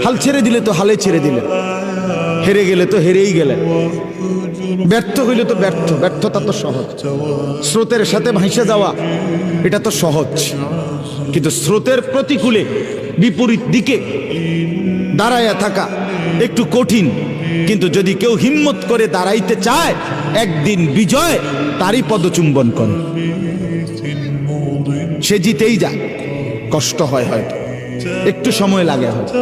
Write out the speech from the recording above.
হাল ছেড়ে দিলে তো হালে ছেড়ে দিলে, হেরে গেলে তো হেরেই গেলেন, ব্যর্থ হইলে তো ব্যর্থ, ব্যর্থতা তো সহজ। স্রোতের সাথে ভাসে যাওয়া এটা তো সহজ, কিন্তু স্রোতের প্রতিকূলে বিপরীত দিকে দাঁড়ায়া থাকা একটু কঠিন। কিন্তু যদি কেউ হিম্মত করে দাঁড়াইতে চায়, একদিন বিজয় তারই পদচুম্বন করে, সে জিতেই যায়। কষ্ট হয়, হয়তো একটু সময় লাগে হয়তো।